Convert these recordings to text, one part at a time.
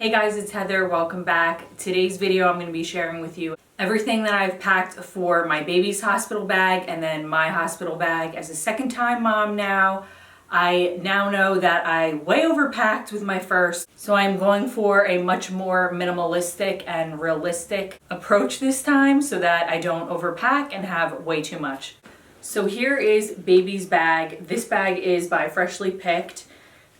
Hey guys, it's Heather. Welcome back. Today's video I'm going to be sharing with you everything that I've packed for my baby's hospital bag and then my hospital bag. As a second-time mom now, I now know that I way overpacked with my first, so I'm going for a much more minimalistic and realistic approach this time so that I don't overpack and have way too much. So here is baby's bag. This bag is by Freshly Picked.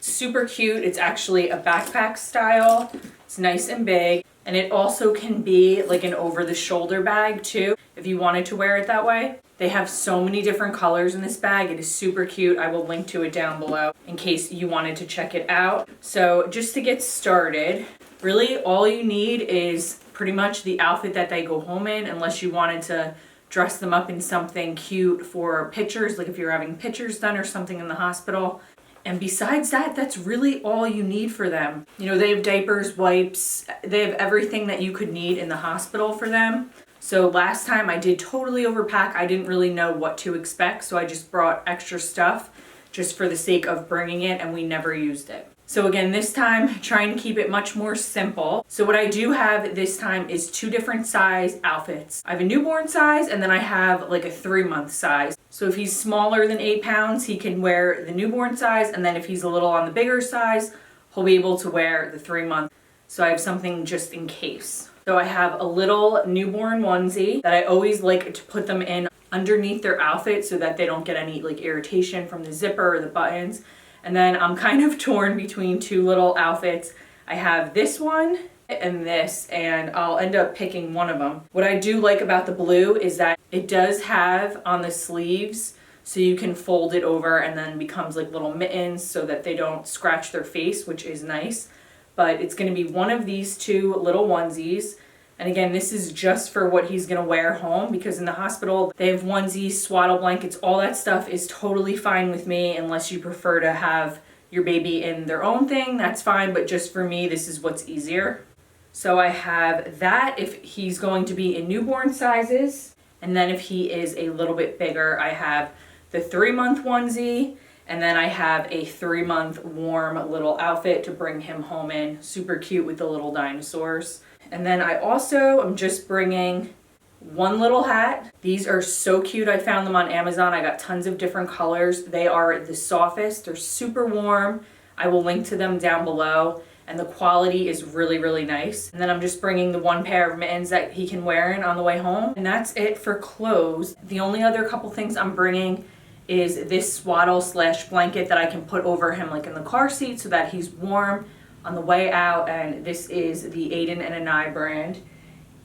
Super cute. It's actually a backpack style. It's nice and big, and it also can be like an over-the-shoulder bag too if you wanted to wear it that way. They have so many different colors in this bag. It is super cute. I will link to it down below in case you wanted to check it out. So just to get started, really all you need is pretty much the outfit that they go home in, unless you wanted to dress them up in something cute for pictures, like if you're having pictures done or something in the hospital. And besides that, that's really all you need for them. You know, they have diapers, wipes, they have everything that you could need in the hospital for them. So last time I did totally overpack. I didn't really know what to expect, so I just brought extra stuff just for the sake of bringing it, and we never used it. So again, this time, trying to keep it much more simple. So what I do have this time is 2 different size outfits. I have a newborn size, and then I have like a 3-month size. So if he's smaller than 8 pounds, he can wear the newborn size, and then if he's a little on the bigger size, he'll be able to wear the 3-month. So I have something just in case. So I have a little newborn onesie that I always like to put them in underneath their outfit so that they don't get any like irritation from the zipper or the buttons. And then I'm kind of torn between 2 little outfits. I have this one and this, and I'll end up picking one of them. What I do like about the blue is that it does have on the sleeves, so you can fold it over and then becomes like little mittens so that they don't scratch their face, which is nice. But it's going to be one of these 2 little onesies. And again, this is just for what he's going to wear home, because in the hospital they have onesies, swaddle blankets, all that stuff is totally fine with me, unless you prefer to have your baby in their own thing, that's fine, but just for me, this is what's easier. So I have that if he's going to be in newborn sizes, and then if he is a little bit bigger, I have the 3-month onesie, and then I have a 3-month warm little outfit to bring him home in. Super cute with the little dinosaurs. And then I also am just bringing one little hat. These are so cute. I found them on Amazon. I got tons of different colors. They are the softest. They're super warm. I will link to them down below. And the quality is really, really nice. And then I'm just bringing the 1 pair of mittens that he can wear in on the way home. And that's it for clothes. The only other couple things I'm bringing is this swaddle / blanket that I can put over him like in the car seat so that he's warm on the way out. And this is the Aiden and Anai brand.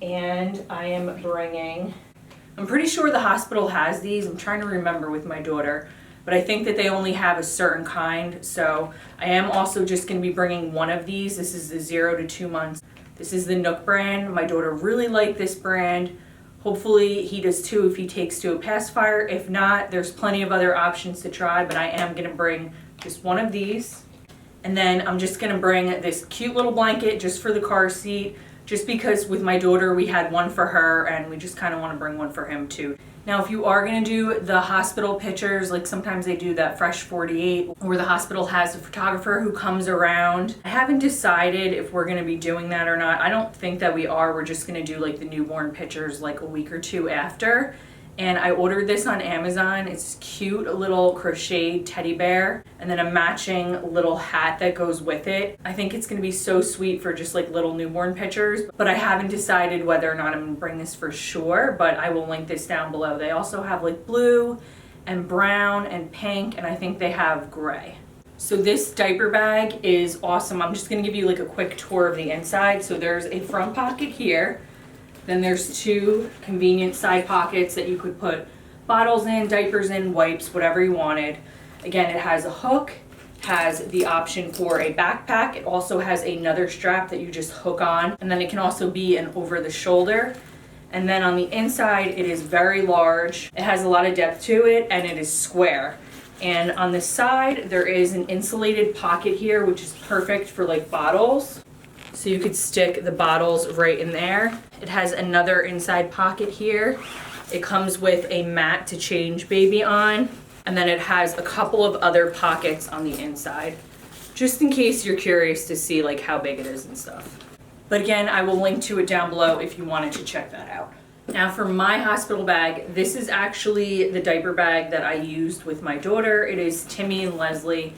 And I am bringing, I'm pretty sure the hospital has these. I'm trying to remember with my daughter, but I think that they only have a certain kind. So I am also just going to be bringing one of these. This is the 0 to 2 months. This is the Nook brand. My daughter really liked this brand. Hopefully he does too if he takes to a pacifier. If not, there's plenty of other options to try, but I am going to bring just one of these. And then I'm just going to bring this cute little blanket just for the car seat, just because with my daughter we had one for her and we just kind of want to bring one for him too. Now if you are going to do the hospital pictures, like sometimes they do that Fresh 48, or the hospital has a photographer who comes around. I haven't decided if we're going to be doing that or not. I don't think that we are. We're just going to do like the newborn pictures like a week or 2 after. And I ordered this on Amazon. It's cute, a little crocheted teddy bear, and then a matching little hat that goes with it. I think it's gonna be so sweet for just like little newborn pictures, but I haven't decided whether or not I'm gonna bring this for sure, but I will link this down below. They also have like blue and brown and pink, and I think they have gray. So this diaper bag is awesome. I'm just gonna give you like a quick tour of the inside. So there's a front pocket here. Then there's 2 convenient side pockets that you could put bottles in, diapers in, wipes, whatever you wanted. Again, it has a hook, has the option for a backpack. It also has another strap that you just hook on, and then it can also be an over the shoulder. And then on the inside, it is very large. It has a lot of depth to it, and it is square. And on the side, there is an insulated pocket here, which is perfect for like bottles. So you could stick the bottles right in there. It has another inside pocket here. It comes with a mat to change baby on. And then it has a couple of other pockets on the inside. just in case you're curious to see like how big it is and stuff. But again, I will link to it down below if you wanted to check that out. Now for my hospital bag, this is actually the diaper bag that I used with my daughter. It is Timmy and Leslie.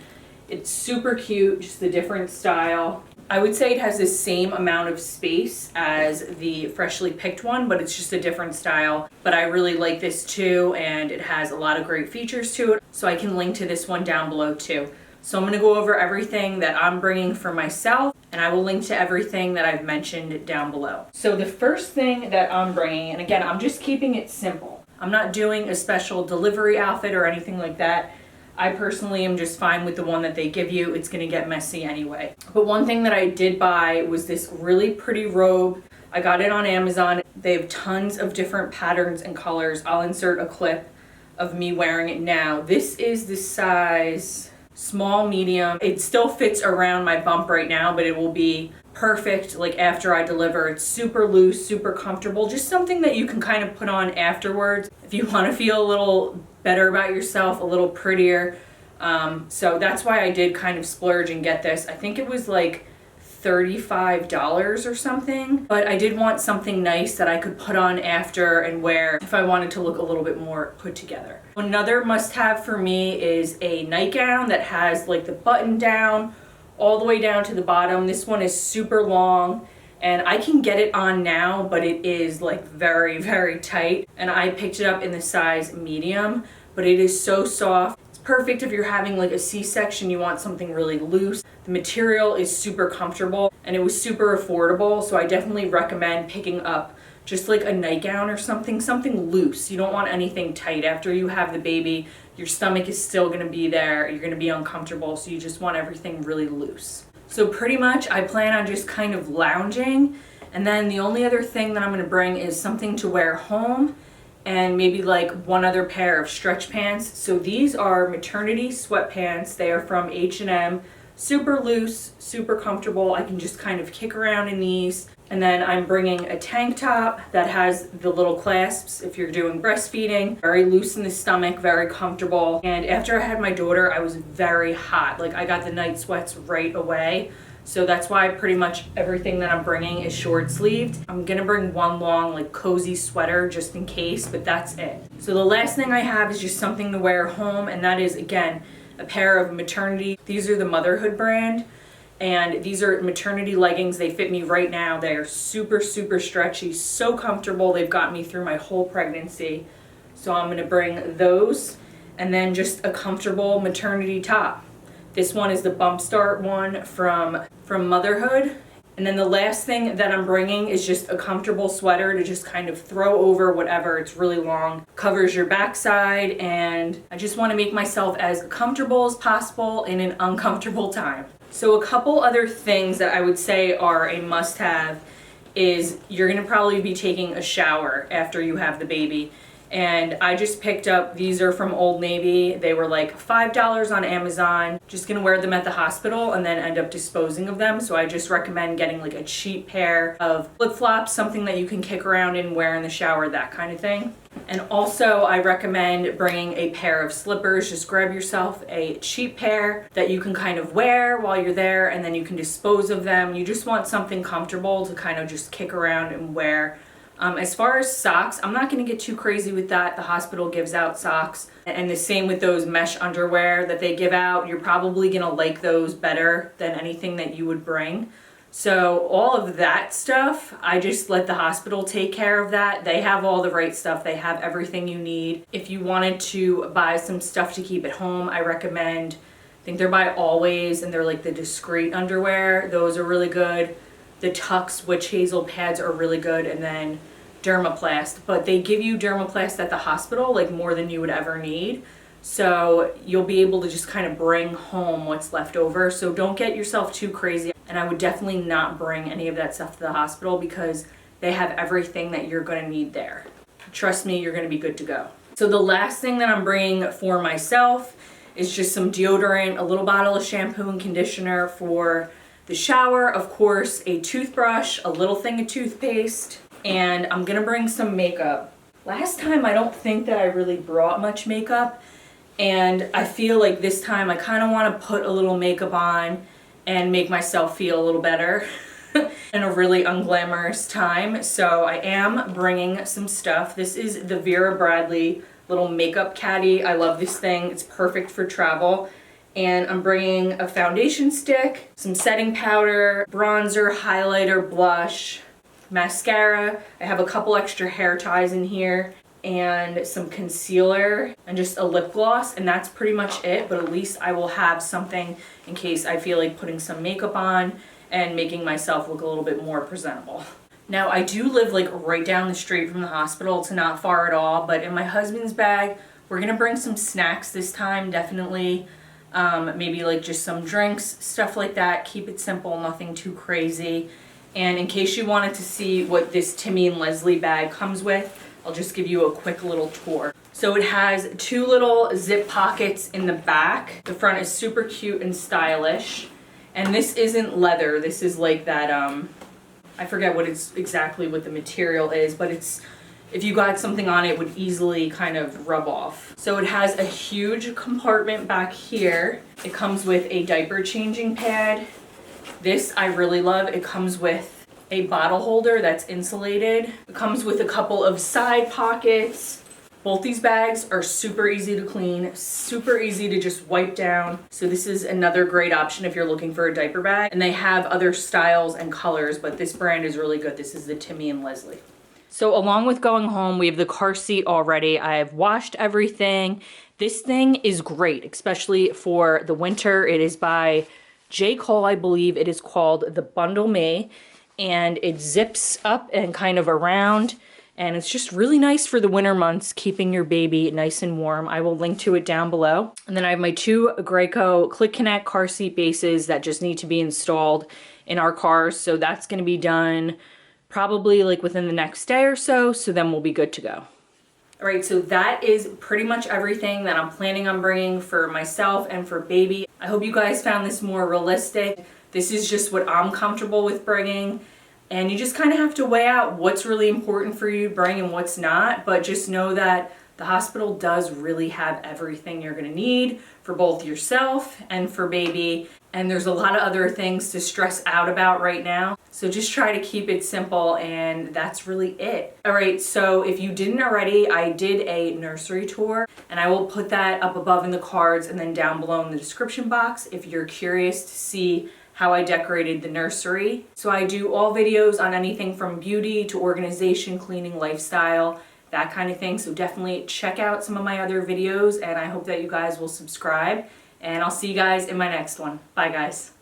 It's super cute, just a different style. I would say it has the same amount of space as the freshly picked one, but it's just a different style. But I really like this too, and it has a lot of great features to it. So I can link to this one down below too. So I'm gonna go over everything that I'm bringing for myself, and I will link to everything that I've mentioned down below. So the first thing that I'm bringing, and again, I'm just keeping it simple. I'm not doing a special delivery outfit or anything like that. I personally am just fine with the one that they give you. It's gonna get messy anyway. But one thing that I did buy was this really pretty robe. I got it on Amazon. They have tons of different patterns and colors. I'll insert a clip of me wearing it now. This is the size small, medium. It still fits around my bump right now, but it will be perfect like after I deliver. It's super loose, super comfortable, just something that you can kind of put on afterwards if you want to feel a little better about yourself, a little prettier. So that's why I did kind of splurge and get this. I think it was like $35 or something, but I did want something nice that I could put on after and wear if I wanted to look a little bit more put together. Another must-have for me is a nightgown that has like the button down all the way down to the bottom. This one is super long and I can get it on now, but it is like very, very tight. And I picked it up in the size medium, but it is so soft. It's perfect if you're having like a C-section, you want something really loose. The material is super comfortable and it was super affordable. So I definitely recommend picking up just like a nightgown or something loose. You don't want anything tight. After you have the baby, your stomach is still gonna be there. You're gonna be uncomfortable. So you just want everything really loose. So pretty much I plan on just kind of lounging. And then the only other thing that I'm gonna bring is something to wear home and maybe like one other pair of stretch pants. So these are maternity sweatpants. They are from H&M. Super loose, super comfortable. I can just kind of kick around in these. And then I'm bringing a tank top that has the little clasps if you're doing breastfeeding. Very loose in the stomach, very comfortable. And after I had my daughter, I was very hot. Like I got the night sweats right away. So that's why pretty much everything that I'm bringing is short sleeved. I'm gonna bring one long like cozy sweater just in case, but that's it. So the last thing I have is just something to wear home, and that is again, a pair of maternity. These are the Motherhood brand. And these are maternity leggings. They fit me right now. They are super, super stretchy, so comfortable. They've got me through my whole pregnancy. So I'm gonna bring those and then just a comfortable maternity top. This one is the Bump Start one from Motherhood. And then the last thing that I'm bringing is just a comfortable sweater to just kind of throw over whatever. It's really long, covers your backside, and I just want to make myself as comfortable as possible in an uncomfortable time. So a couple other things that I would say are a must-have is you're gonna probably be taking a shower after you have the baby. And I just picked up, these are from Old Navy. They were like $5 on Amazon. Just gonna wear them at the hospital and then end up disposing of them. So I just recommend getting like a cheap pair of flip-flops, something that you can kick around and wear in the shower, that kind of thing. And also I recommend bringing a pair of slippers. Just grab yourself a cheap pair that you can kind of wear while you're there and then you can dispose of them. You just want something comfortable to kind of just kick around and wear. As far as socks, I'm not going to get too crazy with that. The hospital gives out socks. And the same with those mesh underwear that they give out. You're probably going to like those better than anything that you would bring. So all of that stuff, I just let the hospital take care of that. They have all the right stuff. They have everything you need. If you wanted to buy some stuff to keep at home, I recommend, I think they're by Always, and they're like the discreet underwear. Those are really good. The Tux Witch Hazel pads are really good, and then Dermaplast. But they give you Dermaplast at the hospital, like more than you would ever need. So you'll be able to just kind of bring home what's left over. So don't get yourself too crazy. And I would definitely not bring any of that stuff to the hospital because they have everything that you're going to need there. Trust me, you're going to be good to go. So the last thing that I'm bringing for myself is just some deodorant, a little bottle of shampoo and conditioner for the shower, of course, a toothbrush, a little thing of toothpaste, and I'm gonna bring some makeup. Last time I don't think that I really brought much makeup, And I feel like this time I kind of want to put a little makeup on and make myself feel a little better in a really unglamorous time. So I am bringing some stuff. This is the Vera Bradley little makeup caddy. I love this thing. It's perfect for travel. And I'm bringing a foundation stick, some setting powder, bronzer, highlighter, blush, mascara. I have a couple extra hair ties in here, and some concealer, and just a lip gloss, and that's pretty much it. But at least I will have something in case I feel like putting some makeup on and making myself look a little bit more presentable. Now, I do live like right down the street from the hospital. It's not far at all, but in my husband's bag, we're gonna bring some snacks this time, definitely. Maybe like just some drinks, stuff like that. Keep it simple, nothing too crazy. And in case you wanted to see what this Timmy and Leslie bag comes with, I'll just give you a quick little tour. So it has 2 little zip pockets in the back. The front is super cute and stylish. And this isn't leather. This is like that, I forget what it's exactly what the material is, but it's, if you got something on it, would easily kind of rub off. So it has a huge compartment back here. It comes with a diaper changing pad. This I really love. It comes with a bottle holder that's insulated. It comes with a couple of side pockets. Both these bags are super easy to clean, super easy to just wipe down. So this is another great option if you're looking for a diaper bag. And they have other styles and colors, but this brand is really good. This is the Timmy and Leslie. So along with going home, we have the car seat already. I've washed everything. This thing is great, especially for the winter. It is by J. Cole, I believe. It is called the Bundle Me, and it zips up and kind of around, and it's just really nice for the winter months, keeping your baby nice and warm. I will link to it down below. And then I have my 2 Graco Click Connect car seat bases that just need to be installed in our cars. So that's going to be done probably like within the next day or so. So then we'll be good to go. All right, so that is pretty much everything that I'm planning on bringing for myself and for baby. I hope you guys found this more realistic. This is just what I'm comfortable with bringing. And you just kind of have to weigh out what's really important for you to bring and what's not. But just know that the hospital does really have everything you're gonna need for both yourself and for baby. And there's a lot of other things to stress out about right now. So just try to keep it simple, and that's really it. All right, so if you didn't already, I did a nursery tour, and I will put that up above in the cards and then down below in the description box if you're curious to see how I decorated the nursery. So I do all videos on anything from beauty to organization, cleaning, lifestyle, that kind of thing. So definitely check out some of my other videos, and I hope that you guys will subscribe. And I'll see you guys in my next one. Bye, guys.